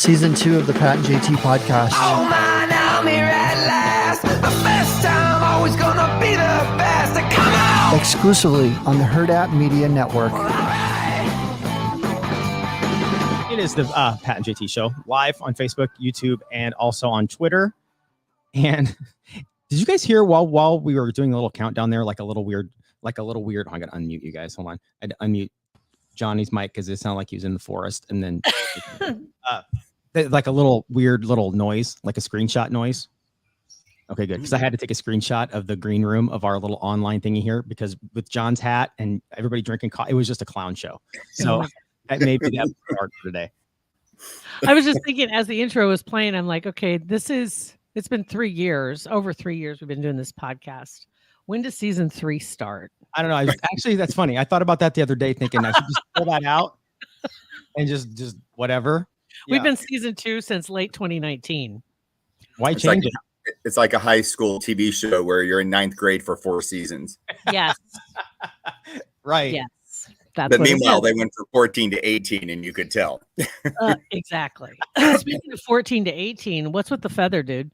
Season 2 of the Pat and JT podcast. Oh man, I'm here at last. The best time, always gonna be the best. Come on! Exclusively on the Herd App Media Network. It is the Pat and JT show, live on Facebook, YouTube, and also on Twitter. And did you guys hear while we were doing a little countdown there, like a little weird. Oh, I got to unmute you guys. Hold on. I had to unmute Johnny's mic because it sounded like he was in the forest. And then like a little weird little noise, like a screenshot noise. Okay, good. Because I had to take a screenshot of the green room of our little online thingy here because with John's hat and everybody drinking coffee, it was just a clown show. So that may be the start for today. I was just thinking as the intro was playing, I'm like, okay, it's been 3 years, over 3 years we've been doing this podcast. When does season 3 start? I don't know. Actually, that's funny. I thought about that the other day thinking I should just pull that out and just whatever. We've been season 2 since late 2019. Why change it? It's like a high school TV show where you're in 9th grade for 4 seasons. Yes. Right. Yes. That's but meanwhile, they went from 14 to 18 and you could tell. Exactly. Speaking of 14 to 18, what's with the feather, dude?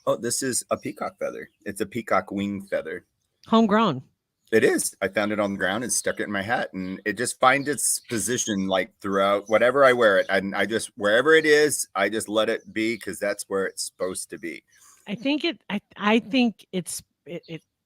Oh, this is a peacock feather. It's a peacock wing feather. Homegrown. It is. I found it on the ground and stuck it in my hat, and it just finds its position like throughout whatever I wear it. And I just, wherever it is, I just let it be because that's where it's supposed to be. I think it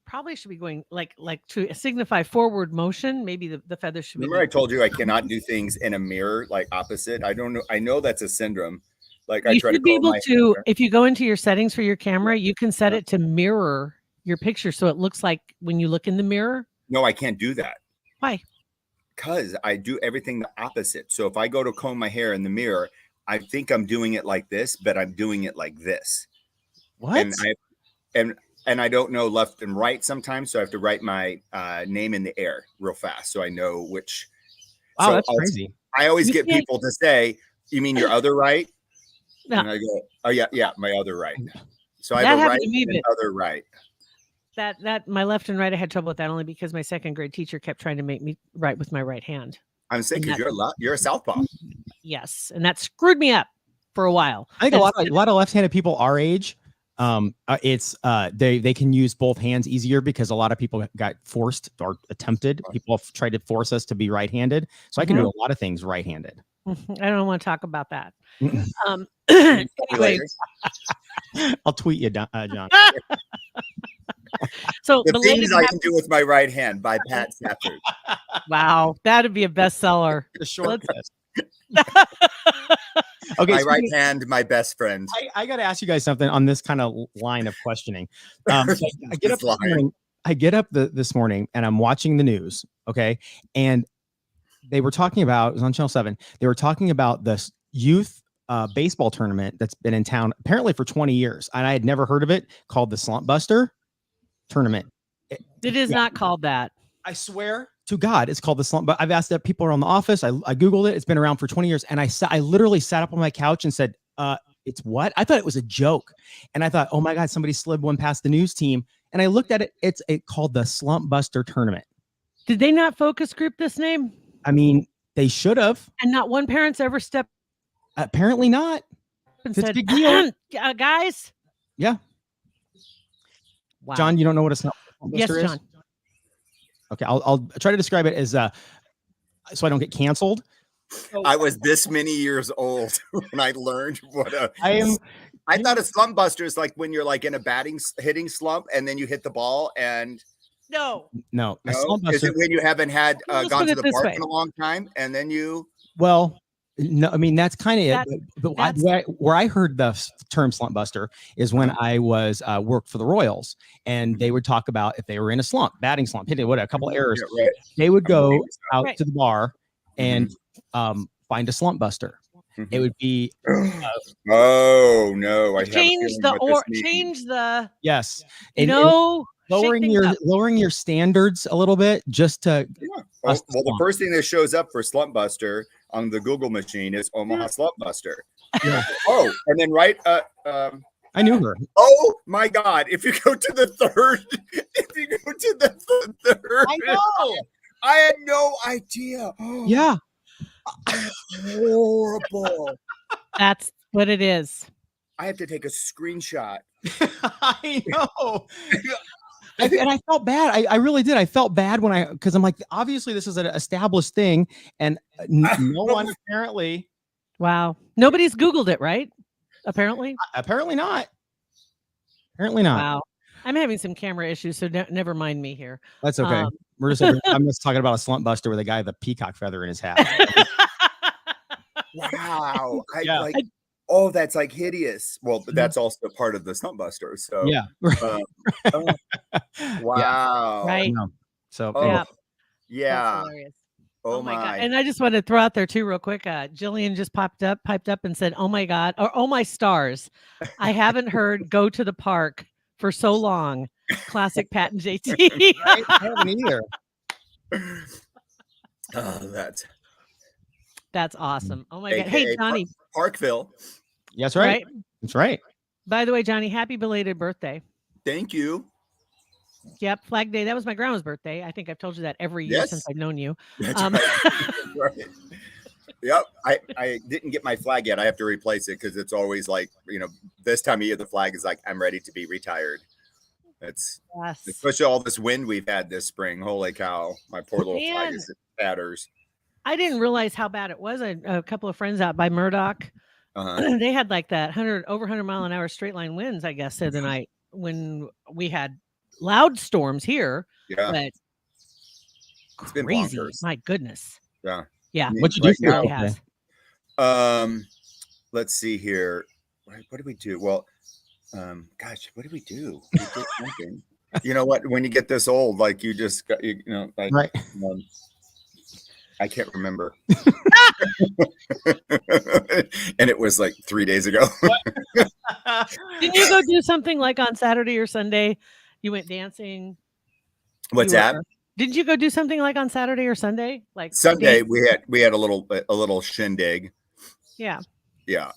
probably should be going like to signify forward motion. Maybe the feather should Remember I told you I cannot do things in a mirror, like opposite. I don't know. I know that's a syndrome. Like I try to be able to, if you go into your settings for your camera, you can set it to mirror your picture. So it looks like when you look in the mirror. No, I can't do that. Why? Because I do everything the opposite. So if I go to comb my hair in the mirror, I think I'm doing it like this, but I'm doing it like this. What? And I don't know left and right sometimes. So I have to write my name in the air real fast. So I know which. Wow, so that's crazy. I always get people to say, you mean your other right? No. And I go, oh yeah, my other right. So I have a right and other right. That my left and right, I had trouble with that only because my second grade teacher kept trying to make me write with my right hand. I'm saying because you're a southpaw. Yes, and that screwed me up for a while. I think a lot of left-handed people our age, they can use both hands easier because a lot of people got forced or attempted. People have tried to force us to be right-handed, so I can do a lot of things right-handed. I don't want to talk about that. Anyway, I'll tweet you, John. So the things I can do with my right hand by Pat Stafford. Wow, that'd be a bestseller. The short Okay, my right hand, my best friend. I got to ask you guys something on this kind of line of questioning. I get up this morning and I'm watching the news. Okay, and they were talking about, it was on Channel 7. They were talking about this youth baseball tournament that's been in town apparently for 20 years. And I had never heard of it, called the Slump Buster tournament. It is not called that. I swear to God, it's called the Slump. But I've asked that people around the office. I Googled it. It's been around for 20 years. And I literally sat up on my couch and said, it's what? I thought it was a joke. And I thought, oh my God, somebody slid one past the news team. And I looked at it. It's called the Slump Buster tournament. Did they not focus group this name? I mean, they should have. And not one parent's ever stepped. Apparently not. And it's said, a big deal. Guys. Yeah. Wow. John, you don't know what a Slump Buster is? Yes, John. Okay, I'll try to describe it as so I don't get canceled. I was this many years old when I learned what I thought a slump buster is like when you're like in a hitting slump and then you hit the ball and no. A slump buster, is it when you haven't had gone to the park in a long time and then you no, I mean that's kind of it. But where I heard the term slump buster is when I was worked for the Royals, and they would talk about if they were in a slump, batting slump, hitting a couple errors, they would go out to the bar and find a slump buster. It would be oh no, I change the yes, lowering your standards a little bit just to well, the first thing that shows up for slump buster on the Google machine is Omaha Slump Buster. Yeah. Oh, and then I knew her. Oh my God! If you go to the third, I know. I had no idea. Yeah. Horrible. That's what it is. I have to take a screenshot. I know. And I felt bad. I really did. I felt bad because I'm like, obviously this is an established thing, and no one apparently. Wow. Nobody's Googled it, right? Apparently. Apparently not. Apparently not. Wow. I'm having some camera issues, so never mind me here. That's okay. I'm just talking about a slump buster with a guy with a peacock feather in his hat. Wow. Yeah. Oh, that's like hideous. Well, that's also part of the slump buster. So Yeah. wow. Right. So Oh, Yeah. yeah. That's hilarious. Oh my God. my. And I just want to throw out there too, real quick. Jillian just piped up and said, "Oh my God," or "Oh my stars." I haven't heard "Go to the Park" for so long. Classic Pat and JT. I haven't either. Oh, That's awesome. Oh my God. Hey, AKA Johnny. Parkville. That's right. That's right. By the way, Johnny, happy belated birthday. Thank you. Yep, Flag Day. That was my grandma's birthday. I think I've told you that every year Yes. since I've known you. That's right. Right. Yep. I didn't get my flag yet. I have to replace it because it's always like, this time of year, the flag is like, I'm ready to be retired. It's Yes. especially all this wind we've had this spring. Holy cow. My poor little Man. flag is tatters. I didn't realize how bad it was. A couple of friends out by Murdoch, they had like that over 100 mile an hour straight line winds, I guess, the night when we had loud storms here. Yeah. But It's been crazy. bonkers. My goodness. Yeah. Yeah. What'd you do Right for Really your birthday? has. Let's see here. What did we do? Well, gosh, what did we do? We did something. You know what? When you get this old, like you just got, like, Right. I can't remember. And it was like 3 days ago. Didn't you go do something like on Saturday or Sunday? You went dancing. What's that? Didn't you go do something like on Saturday or Sunday? Like Sunday, dance? we had a little shindig. Yeah. Yeah.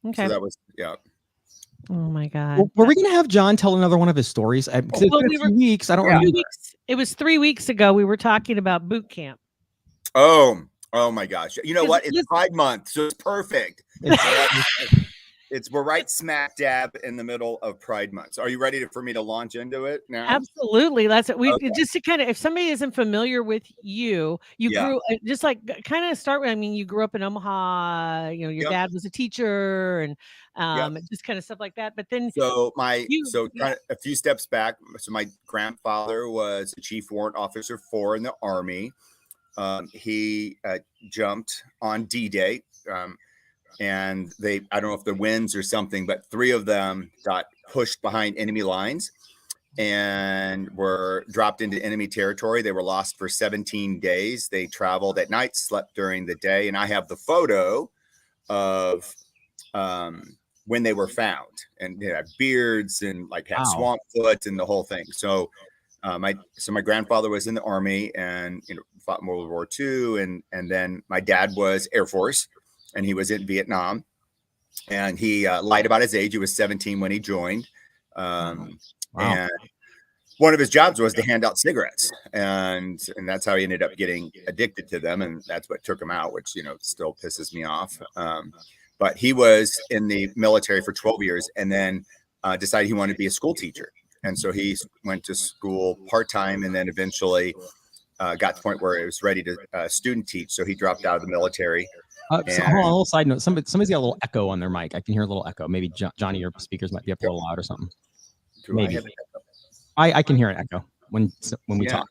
Okay. So that was Oh my God. Well, were we going to have John tell another one of his stories? Because it's Well, been we a few weeks. I don't Yeah. remember. It was 3 weeks ago. We were talking about boot camp. Oh my gosh. You know what? It's Listen- Pride Month, so it's perfect. We're right smack dab in the middle of Pride Month. So are you ready for me to launch into it now? Absolutely. That's it. We Okay. just to kind of, if somebody isn't familiar with you Yeah. grew just like kind of start with, I mean, you grew up in Omaha, your Yep. dad was a teacher and Yep. just kind of stuff like that. But then So kind yeah. of a few steps back. So my grandfather was a chief warrant officer 4 in the Army. He jumped on D-Day. And I don't know if the winds or something, but 3 of them got pushed behind enemy lines and were dropped into enemy territory. They were lost for 17 days. They traveled at night, slept during the day. And I have the photo of when they were found, and they had beards and like had swamp foot and the whole thing. So my grandfather was in the Army and fought in World War II, and then my dad was Air Force. And he was in Vietnam, and he lied about his age. He was 17 when he joined. And one of his jobs was to hand out cigarettes, and that's how he ended up getting addicted to them. And that's what took him out, which, still pisses me off. But he was in the military for 12 years and then decided he wanted to be a school teacher. And so he went to school part-time and then eventually got to the point where he was ready to student teach. So he dropped out of the military. So, hold on, a little side note. Somebody's got a little echo on their mic. I can hear a little echo. Maybe Johnny, your speakers might be up a little loud or something. Maybe I can hear an echo when we talk.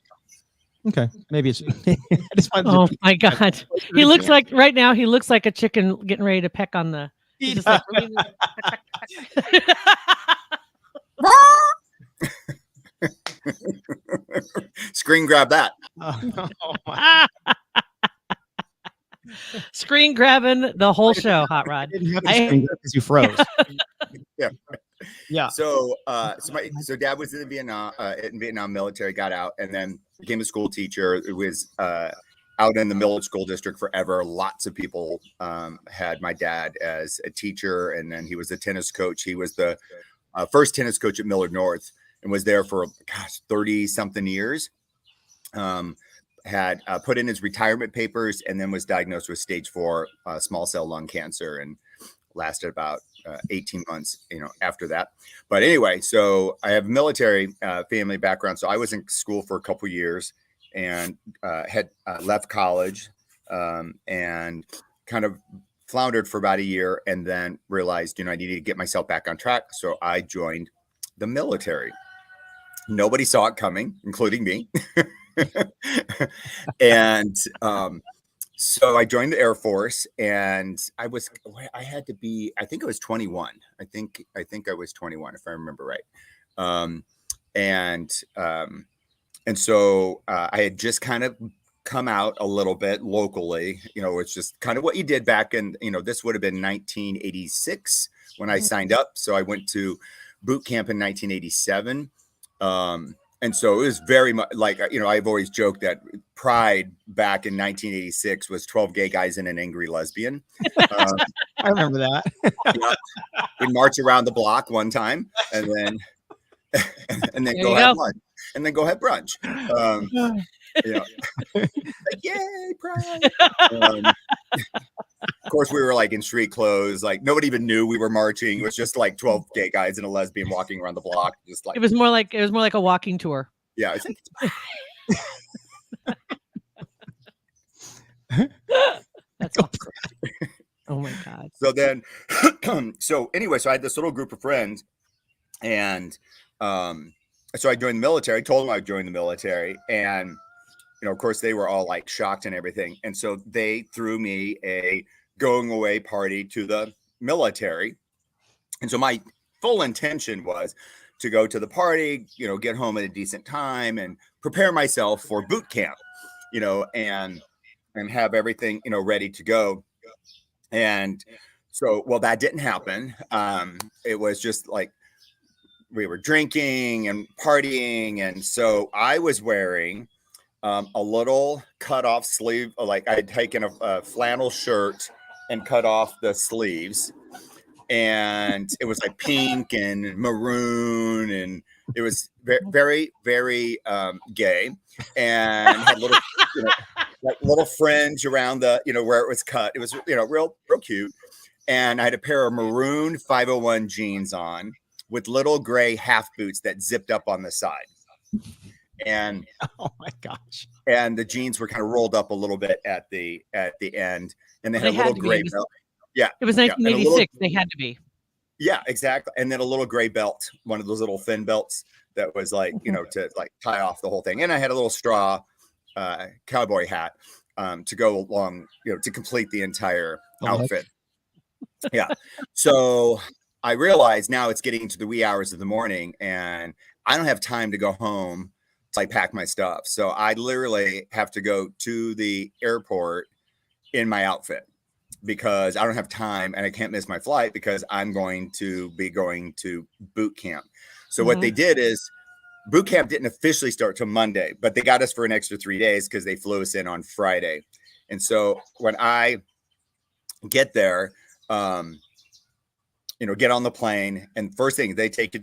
Okay, maybe it's. I just wanted my God, he looks like right now. He looks like a chicken getting ready to peck on the. He's just like, Screen grab that. Screen grabbing the whole show, Hot Rod. Because you froze. Yeah. So dad was in Vietnam military, got out, and then became a school teacher. It was out in the Millard School District forever. Lots of people had my dad as a teacher, and then he was a tennis coach. He was the first tennis coach at Millard North and was there for 30 something years. had put in his retirement papers and then was diagnosed with stage 4 small cell lung cancer and lasted about 18 months, after that. But anyway, so I have military family background. So I was in school for a couple years and had left college and kind of floundered for about a year and then realized, I needed to get myself back on track. So I joined the military. Nobody saw it coming, including me. And so I joined the Air Force, and I had to be, I think I was 21. I think I was 21, if I remember right. And so I had just kind of come out a little bit locally. It's just kind of what you did back in, this would have been 1986 when I signed up. So I went to boot camp in 1987. And so it was very much like, I've always joked that Pride back in 1986 was 12 gay guys and an angry lesbian. I remember that. We'd march around the block one time and then go have lunch and then go have brunch. Like, yay, Pride. Of course, we were like in street clothes, like nobody even knew we were marching. It was just like 12 gay guys and a lesbian walking around the block. Just like it was more like a walking tour. Yeah, it's That's awesome. Oh my God. So then, so anyway, so I had this little group of friends, and so I joined the military. Told them I would join the military, and of course, they were all like shocked and everything. And so they threw me a going away party to the military. And so my full intention was to go to the party, get home at a decent time and prepare myself for boot camp, and have everything, ready to go. And so, well, that didn't happen. It was just like we were drinking and partying. And so I was wearing a little cut off sleeve, like I had taken a flannel shirt and cut off the sleeves, and it was like pink and maroon, and it was very, very gay, and had little, like little fringe around the, where it was cut. It was, real cute. And I had a pair of maroon 501 jeans on with little gray half boots that zipped up on the side. And oh my gosh! And the jeans were kind of rolled up a little bit at the end, and they had a little gray belt. Yeah, it was 1986. They had to be. Yeah, exactly. And then a little gray belt, one of those little thin belts that was like, to like tie off the whole thing. And I had a little straw cowboy hat to go along, to complete the entire outfit. Yeah. So I realized now it's getting to the wee hours of the morning, and I don't have time to go home. I pack my stuff. So I literally have to go to the airport in my outfit because I don't have time and I can't miss my flight because I'm going to be going to boot camp. So what they did is boot camp didn't officially start till Monday, but they got us for an extra 3 days because they flew us in on Friday. And so when I get there, get on the plane, and first thing they take you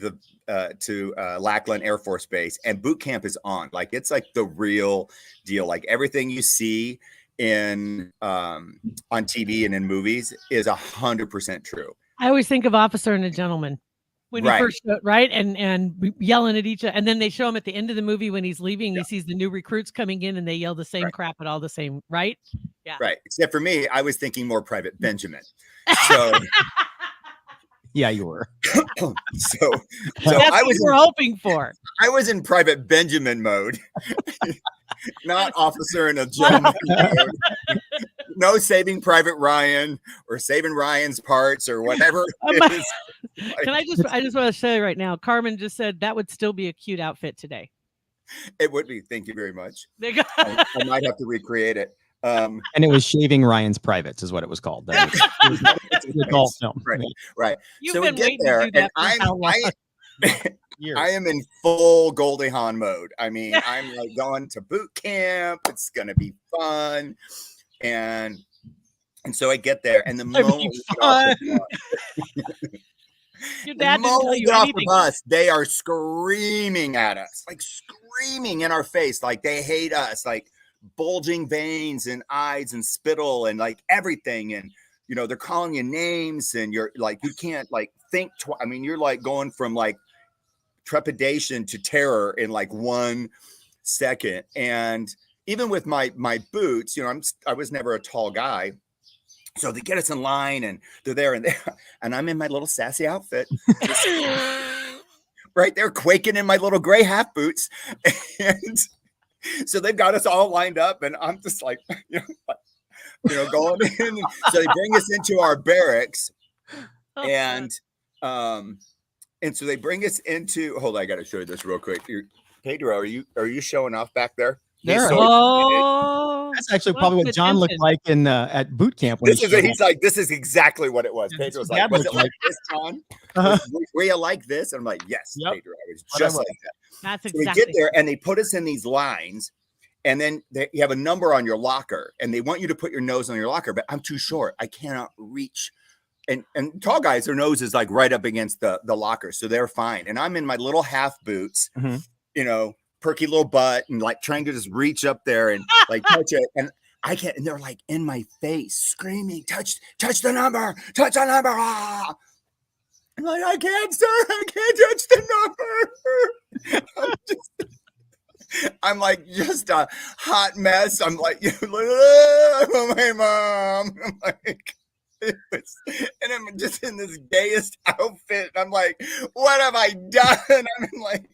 to Lackland Air Force Base, and boot camp is on. Like it's like the real deal. Like everything you see in on TV and in movies is 100% true. I always think of Officer and a Gentleman when you first right and yelling at each other, and then they show him at the end of the movie when he's leaving. He sees the new recruits coming in, and they yell the same crap at all the same. Right? Yeah. Right. Except for me, I was thinking more Private Benjamin. So. Yeah, you were. so that's what you were hoping for. I was in Private Benjamin mode, not Officer and a Gentleman mode. No Saving Private Ryan or Saving Ryan's Parts or whatever it is. Can I just want to say right now, Carmen just said that would still be a cute outfit today. It would be. Thank you very much. There you go. I might have to recreate it. And it was Shaving Ryan's Privates is what it was called. It's a golf film. Right. You've so been we get there, and I am in full Goldie Hawn mode. I mean, I'm like going to boot camp. It's gonna be fun, and so I get there, and the moment we get off the bus, they are screaming at us, like screaming in our face, like they hate us, like bulging veins and eyes and spittle and like everything. And, you know, they're calling you names and you're like, you can't like think. I mean, you're like going from like trepidation to terror in like 1 second. And even with my boots, you know, I was never a tall guy. So they get us in line and they're there and I'm in my little sassy outfit. Right there, quaking in my little gray half boots. And so they've got us all lined up and I'm just like, going in. So they bring us into our barracks and so they bring us into, hold on, I got to show you this real quick. Pedro, are you showing off back there? There. That's actually probably what John looked like in at boot camp. When he's like, this is exactly what it was. Pedro's like, was it like this, John? Were you like this? And I'm like, yes, yep. Pedro, I was just like that. That's exactly. So we get there and they put us in these lines, and then you have a number on your locker, and they want you to put your nose on your locker, but I'm too short. I cannot reach. And tall guys, their nose is like right up against the locker, so they're fine. And I'm in my little half boots, you know, perky little butt, and like trying to just reach up there and like touch it, and I can't. And they're like in my face, screaming, "Touch the number, touch the number!" Ah! I'm like, I can't, sir, I can't touch the number. I'm like just a hot mess. I'm like, oh, my mom. I'm like. And I'm just in this gayest outfit. And I'm like, what have I done? I'm like,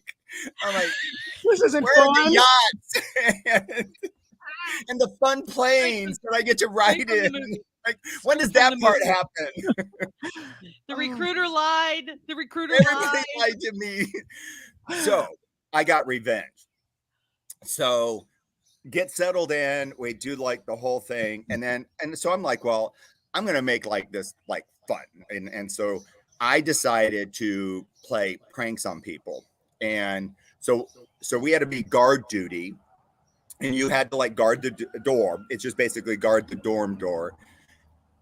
this isn't where fun. are the yachts and the fun planes that I get to ride in? Like, when does that part happen? The recruiter lied. Everybody lied to me. So I got revenge. So get settled in. We do like the whole thing, and so I'm like, well, I'm gonna make like this like fun, and so I decided to play pranks on people, and so we had to be guard duty, and you had to like guard the door. It's just basically guard the dorm door,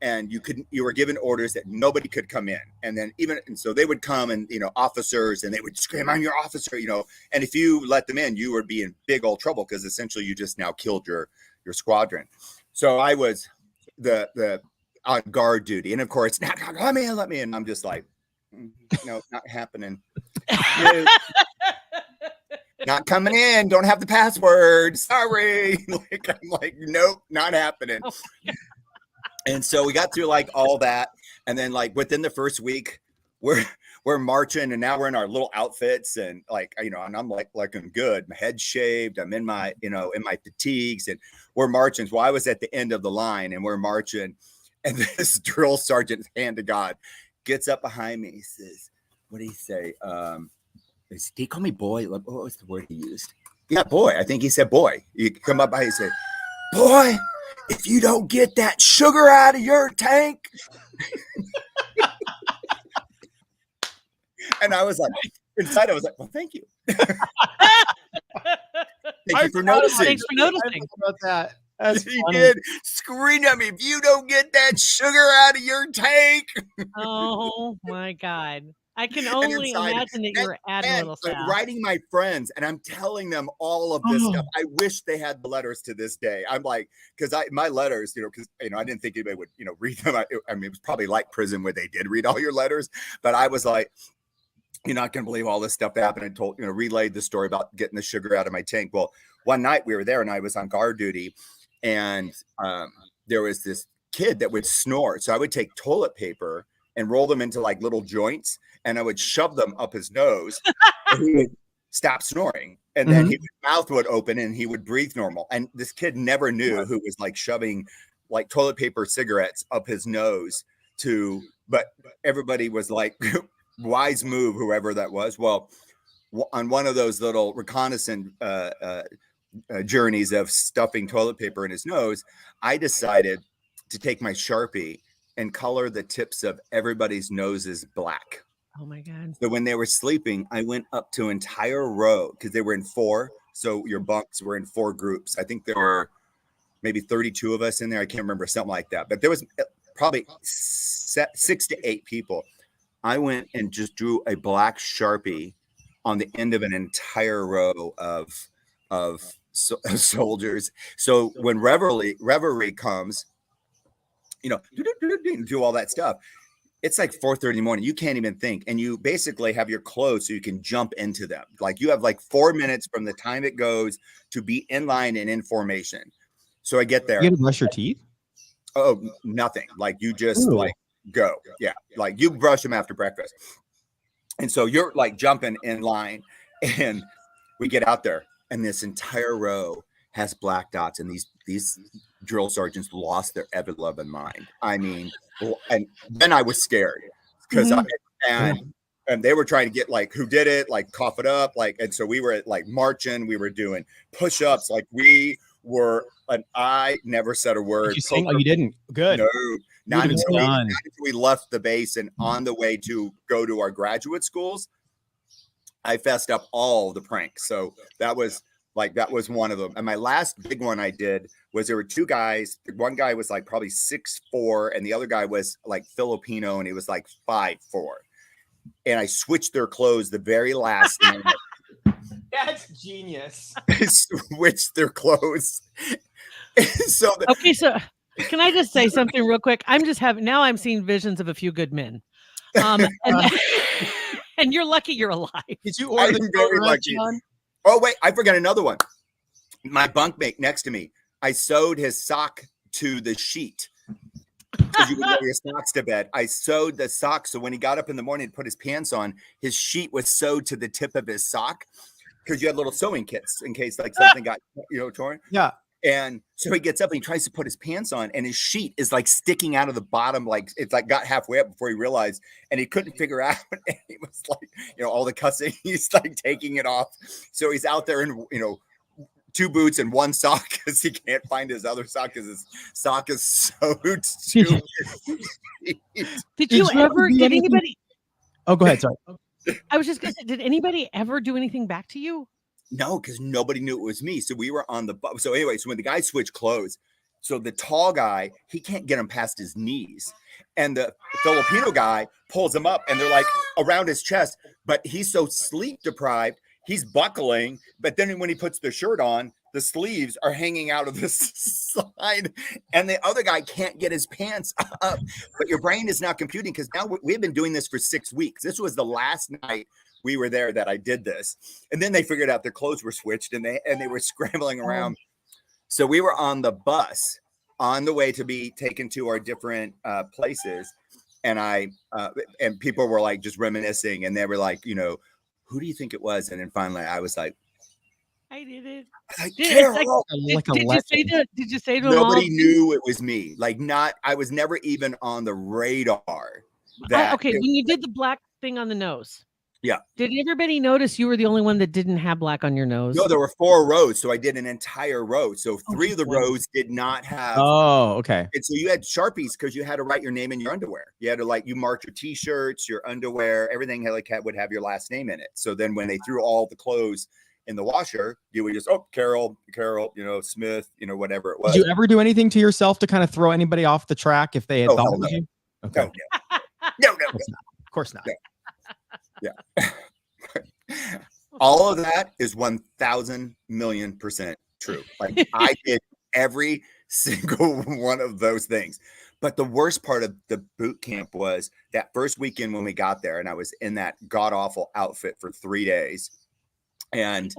and you were given orders that nobody could come in, and so they would come, and officers, and they would scream, "I'm your officer," and if you let them in, you would be in big old trouble because essentially you just now killed your squadron. So I was the on guard duty, and of course, let me in. I'm just like, no, not happening. Not coming in. Don't have the password. Sorry. I'm like, nope, not happening. And so we got through like all that, and then like within the first week, we're marching, and now we're in our little outfits, and like and I'm like looking good, my head shaved, I'm in my in my fatigues, and we're marching. Well, I was at the end of the line, and we're marching. And this drill sergeant, hand to God, gets up behind me. He says, what did he say? Did he call me boy? What was the word he used? Yeah, boy. I think he said boy. You come up by and say, boy, if you don't get that sugar out of your tank. And I was like, inside I was like, well, thank you. Thank you for noticing. Thanks for noticing. About that. That's he funny. did scream at me, if you don't get that sugar out of your tank. Oh my God. I can only imagine that you were adding a little stuff. Writing my friends, and I'm telling them all of this stuff. I wish they had the letters to this day. I'm like, because my letters, because I didn't think anybody would read them. I mean, it was probably like prison where they did read all your letters, but I was like, you're not going to believe all this stuff that happened, and told, relayed the story about getting the sugar out of my tank. Well, one night we were there, and I was on guard duty. And there was this kid that would snore. So I would take toilet paper and roll them into like little joints, and I would shove them up his nose, and he would stop snoring. And then his mouth would open and he would breathe normal. And this kid never knew who was like shoving like toilet paper cigarettes up his nose but everybody was like, wise move, whoever that was. Well, on one of those little reconnaissance journeys of stuffing toilet paper in his nose, I decided to take my Sharpie and color the tips of everybody's noses black. Oh my God. So when they were sleeping, I went up to an entire row, because they were in 4. So your bunks were in 4 groups. I think there were maybe 32 of us in there. I can't remember, something like that. But there was probably 6 to 8 people. I went and just drew a black Sharpie on the end of an entire row of soldiers. So when revelry comes, do all that stuff. It's like 4:30 in the morning. You can't even think. And you basically have your clothes so you can jump into them. Like you have like 4 minutes from the time it goes to be in line and in formation. So I get there. You had to brush your teeth? Oh, nothing. Like you just like go. Yeah. Like you brush them after breakfast. And so you're like jumping in line, and we get out there, and this entire row has black dots, and these drill sergeants lost their ever loving mind. I mean, and then I was scared because and they were trying to get like who did it, like cough it up, like, and so we were like marching, we were doing push-ups, like we were, and I never said a word. Did you sing? Oh, you didn't? Good. No, not until we left the base and on the way to go to our graduate schools, I fessed up all the pranks. So that was one of them. And my last big one I did was there were two guys. One guy was like probably 6'4", and the other guy was like Filipino, and he was like 5'4". And I switched their clothes the very last minute. That's genius. I switched their clothes. So can I just say something real quick? I'm seeing visions of A Few Good Men. And you're lucky you're alive. Did you order the very lucky. Oh, wait, I forgot another one. My bunkmate next to me, I sewed his sock to the sheet because you would wear your socks to bed. I sewed the sock, so when he got up in the morning to put his pants on, his sheet was sewed to the tip of his sock because you had little sewing kits in case like something got torn. Yeah. And so he gets up and he tries to put his pants on, and his sheet is like sticking out of the bottom, like it's like got halfway up before he realized, and he couldn't figure out. And he was like, all the cussing, he's like taking it off. So he's out there in, 2 boots and 1 sock because he can't find his other sock because his sock is sewed to Did you ever get anybody? Oh, go ahead. Sorry. I was just gonna say, did anybody ever do anything back to you? No, because nobody knew it was me. So we were on the bus. So anyway, so when the guy switched clothes, so the tall guy, he can't get him past his knees. And the Filipino guy pulls him up, and they're like around his chest, but he's so sleep deprived, he's buckling. But then when he puts the shirt on, the sleeves are hanging out of the side, and the other guy can't get his pants up. But your brain is not computing because now we've been doing this for 6 weeks. This was the last night we were there that I did this. And then they figured out their clothes were switched, and they were scrambling around. So we were on the bus on the way to be taken to our different places. And and people were like just reminiscing, and they were like, who do you think it was? And then finally I was like, I did it. Did you say to nobody knew it was me? Like I was never even on the radar. When you did the black thing on the nose. Yeah. Did everybody notice you were the only one that didn't have black on your nose? No, there were 4 rows. So I did an entire row. So 3 of the rows did not have. Oh, okay. And so you had Sharpies because you had to write your name in your underwear. You had to you mark your t-shirts, your underwear, everything would have your last name in it. So then when they threw all the clothes in the washer, you would just, Carol, Smith, whatever it was. Did you ever do anything to yourself to kind of throw anybody off the track if they had thought it was you? Okay. No. Of course not. No. Yeah. All of that is 1,000,000,000% true. Like I did every single one of those things. But the worst part of the boot camp was that first weekend when we got there, and I was in that god awful outfit for 3 days. And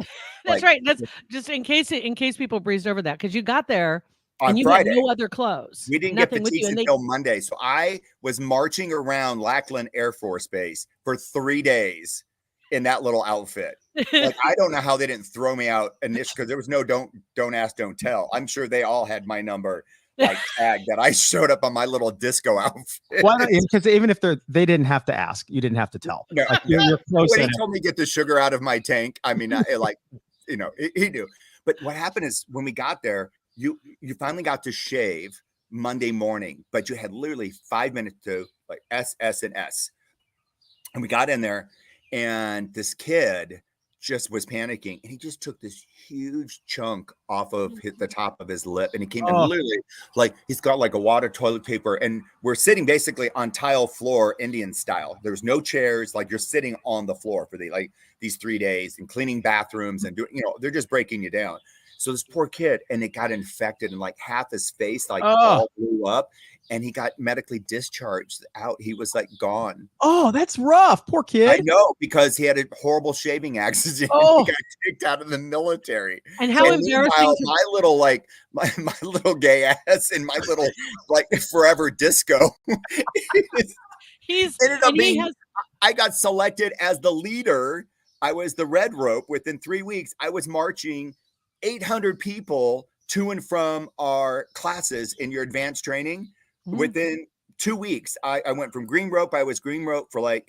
that's right. That's just in case people breezed over that, because you got there on you Friday. had no other clothes. We didn't get the teach until Monday. So I was marching around Lackland Air Force Base for 3 days in that little outfit. Like I don't know how they didn't throw me out initially, because there was no don't ask, don't tell. I'm sure they all had my number tagged that I showed up on my little disco outfit. Why? Because even if they didn't have to ask, you didn't have to tell. No, you're close. When he told me to get the sugar out of my tank, I mean, he knew. But what happened is when we got there, you finally got to shave Monday morning, but you had literally 5 minutes to S, and S. And we got in there, and this kid just was panicking, and he just took this huge chunk off of the top of his lip, and he came in literally he's got a wad of toilet paper, and we're sitting basically on tile floor, Indian style. There's no chairs, you're sitting on the floor for these 3 days, and cleaning bathrooms and doing, they're just breaking you down. So this poor kid, and it got infected, and like half his face like Oh. all blew up, and he got medically discharged out. He was like gone. Oh, that's rough. Poor kid. I know, because he had a horrible shaving accident. Oh. He got kicked out of the military. And how And embarrassing! meanwhile, To, my little like my little gay ass and my little like forever disco he's ended up and he being. has, I got selected as the leader. I was the red rope. Within 3 weeks, I was marching 800 people to and from our classes in your advanced training. Within 2 weeks, I went from green rope. I was green rope for like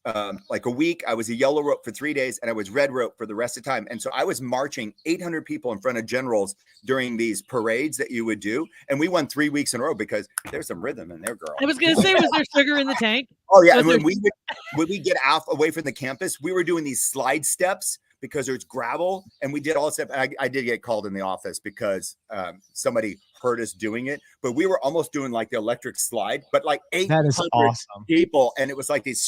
a week. I was a yellow rope for 3 days, and I was red rope for the rest of the time. And so I was marching 800 people in front of generals during these parades that you would do. And we won 3 weeks in a row because there's some rhythm in there, girl. I was going to say, was there sugar in the tank? Oh yeah, Was and there- when we get off away from the campus, we were doing these slide steps because there's gravel, and we did all this stuff. And I did get called in the office because somebody heard us doing it, but we were almost doing like the electric slide, but like 800 That is awesome. people, and it was like these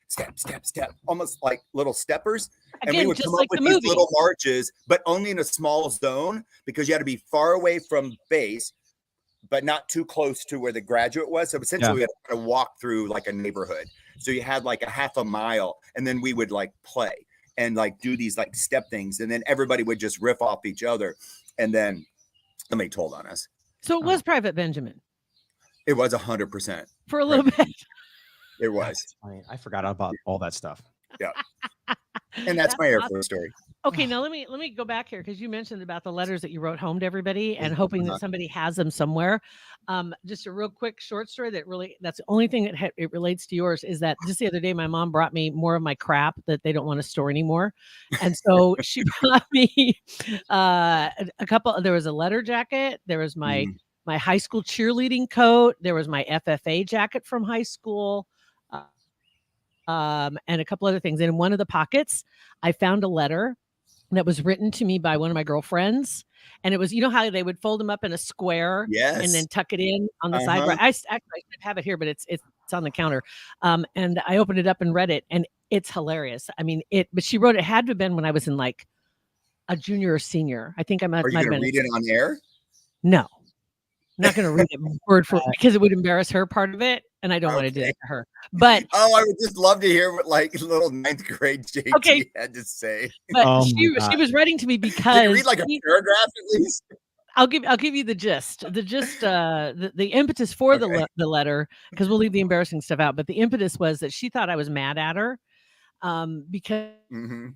step, almost like little steppers. And we Again, would just come like up with the these movie. little marches, but only in a small zone because you had to be far away from base, but not too close to where the graduate was. So essentially, we had to walk through like a neighborhood. So you had like a half a mile, and then we would like play and like do these like step things, and then everybody would just riff off each other, and then somebody told on us. So it was Private Benjamin It was 100%. for a little bit. It was, That's funny. I forgot about all that stuff. and that's my Air awesome. Force story. Okay, now let me go back here because you mentioned about the letters that you wrote home to everybody and hoping that somebody has them somewhere. Just a real quick short story that's the only thing that it relates to yours is that just the other day my mom brought me more of my crap that they don't want to store anymore, and so she brought me a couple. There was a letter jacket. There was my high school cheerleading coat. There was my FFA jacket from high school. And a couple other things. And in one of the pockets, I found a letter that was written to me by one of my girlfriends. And it was, you know how they would fold them up in a square Yes. and then tuck it in on the side. Right? I should have it here, but it's on the counter. And I opened it up and read it, and it's hilarious. I mean, but she wrote it had to have been when I was in like a junior or senior. I think I might Are you have going to been. read it on air? No, I'm not going to read it word for because it would embarrass her part of it, and I don't want to do that to her. But Oh, I would just love to hear what like little 9th grade JT Okay. had to say. but Oh my she God. was writing to me because Can you read like a paragraph at least? I'll give you the gist. The impetus for Okay. the letter, because we'll leave the embarrassing stuff out. But the impetus was that she thought I was mad at her because Mhm.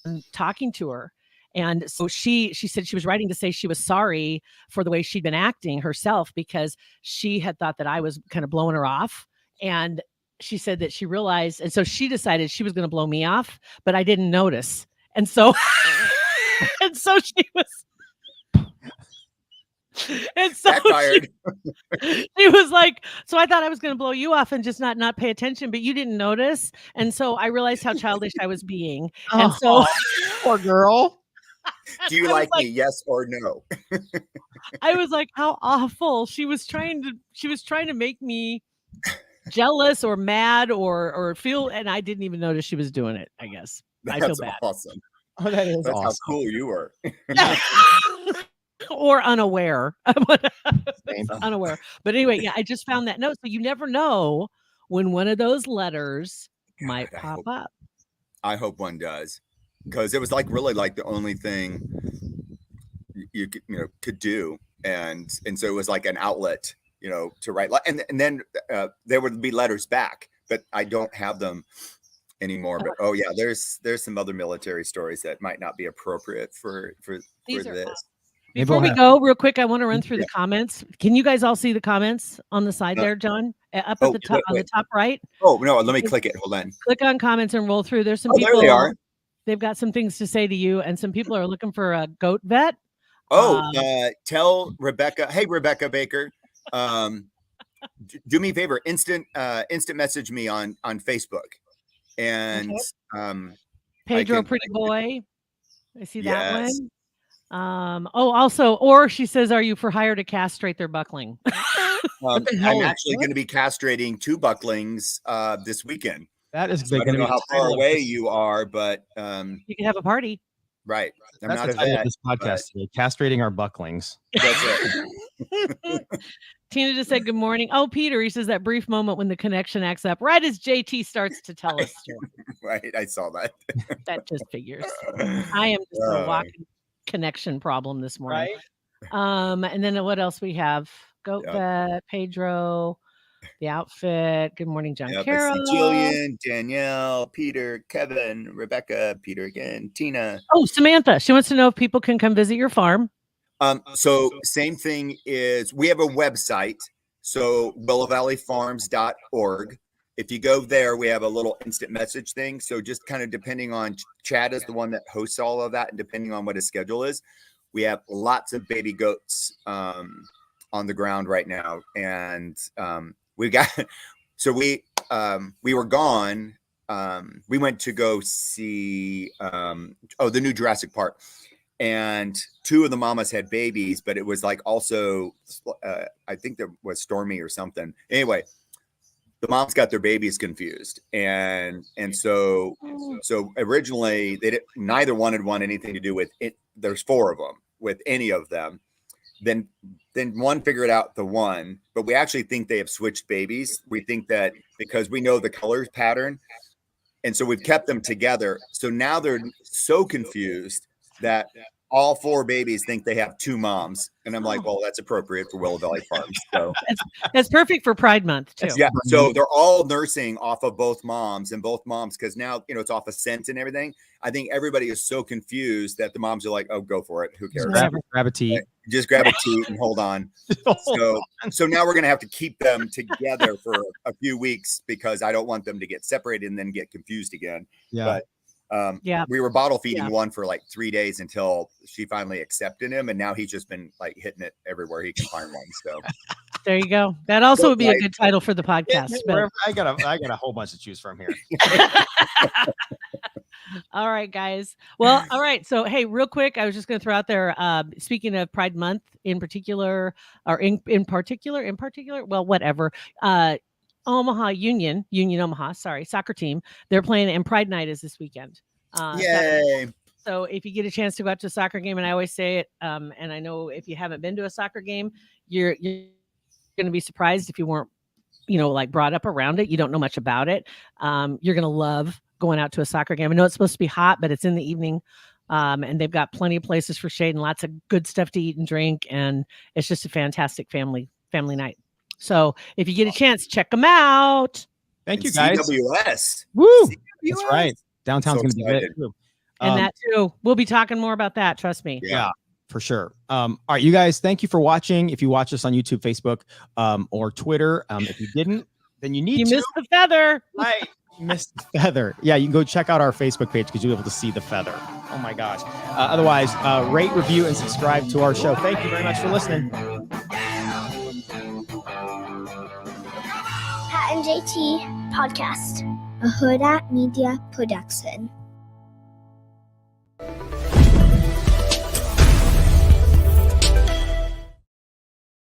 I'm talking to her. And so she said she was writing to say she was sorry for the way she'd been acting herself because she had thought that I was kind of blowing her off. And she said that she realized, and so she decided she was going to blow me off, but I didn't notice. And so, and so she was, and so Backfired. she was like, so I thought I was going to blow you off and just not pay attention, but you didn't notice. And so I realized how childish I was being. And so Poor girl. Do you I was like me? Yes or no? I was like, how awful. She was trying to make me jealous or mad or feel, and I didn't even notice she was doing it, I guess. I feel That's bad. awesome. Oh, that is That's how awesome. cool you were. Or unaware. Same. Unaware. But anyway, yeah, I just found that note. So you never know when one of those letters might God, I pop hope- up. I hope one does, because it was like really like the only thing you could do, and so it was like an outlet, to write. And then there would be letters back, but I don't have them anymore. But oh yeah, there's some other military stories that might not be appropriate for These are this. fun. Maybe Before we'll we have- go, real quick, I want to run through the comments. Can you guys all see the comments on the side No. there, John? Up Oh, at the top, on the wait. top right. Oh no, let me click it. Hold on. Click on comments and roll through. There's some Oh, people. there they are. They've got some things to say to you, and some people are looking for a goat vet. Oh, Um, tell Rebecca. Hey, Rebecca Baker. Do me a favor. Instant message me on Facebook, and Pedro, can- pretty boy. I see that Yes. one. Also, or she says, "Are you for hire to castrate their buckling?" the hell I'm is actually that? going to be castrating 2 bucklings this weekend. That is So I going don't to know be how the far title of away this- you are, but You can have a party. Right. I'm That's not the a title of vet. this podcast today, castrating our bucklings. That's it. Tina just said good morning. Oh, Peter, he says that brief moment when the connection acts up, right as JT starts to tell us story. Right. I saw that. That just figures. I am just a walking connection problem this morning. And then what else we have? Goat Vet, Pedro, the outfit. Good morning, John Yep, I Carroll. see Jillian, Danielle, Peter, Kevin, Rebecca, Peter again, Tina. Oh, Samantha. She wants to know if people can come visit your farm. So same thing is we have a website. So willowvalleyfarms.org. If you go there, we have a little instant message thing. So just kind of depending on, Chad is the one that hosts all of that, and depending on what his schedule is, we have lots of baby goats on the ground right now. And we got, so we were gone. We went to go see the new Jurassic Park, and 2 of the mamas had babies, but it was like also I think there was stormy or something. Anyway, the moms got their babies confused, and so originally neither one had anything to do with it. There's 4 of them with any of them. Then one figured out the one, but we actually think they have switched babies. We think that because we know the color pattern, and so we've kept them together. So now they're so confused that all 4 babies think they have 2 moms. And I'm like, well, that's appropriate for Willow Valley Farms. So that's perfect for Pride Month too. yeah. So they're all nursing off of both moms, because now, it's off of scent and everything. I think everybody is so confused that the moms are like, oh, go for it. Who cares? Grab a tea. Just grab a tea and hold on. So now we're going to have to keep them together for a few weeks, because I don't want them to get separated and then get confused again. Yeah. But we were bottle feeding one for like 3 days until she finally accepted him, and now he's just been like hitting it everywhere he can find one. So there you go. That also would be a good title for the podcast. I got a whole bunch to choose from here. All right, guys. Well, all right. So, hey, real quick, I was just going to throw out there, speaking of Pride Month in particular, or in particular, well, whatever. Omaha Union Omaha, soccer team. They're playing, and Pride Night is this weekend. Yay. So if you get a chance to go out to a soccer game, and I always say it, and I know if you haven't been to a soccer game, you're going to be surprised if you weren't, like brought up around it. You don't know much about it. You're going to love going out to a soccer game. I know it's supposed to be hot, but it's in the evening. And they've got plenty of places for shade and lots of good stuff to eat and drink. And it's just a fantastic family night. So if you get a chance, check them out. Thank you, guys. CWS. Woo! CWS. That's right. Downtown's going to be good too. And that too. We'll be talking more about that. Trust me. Yeah, for sure. All right, you guys, thank you for watching. If you watch us on YouTube, Facebook, or Twitter, if you didn't, then you need to. You missed the feather. Right. You missed the feather. Yeah, you can go check out our Facebook page because you'll be able to see the feather. Oh my gosh. Otherwise, rate, review, and subscribe to our show. Thank you very much for listening. Pat and JT Podcast, a Huda Media Production.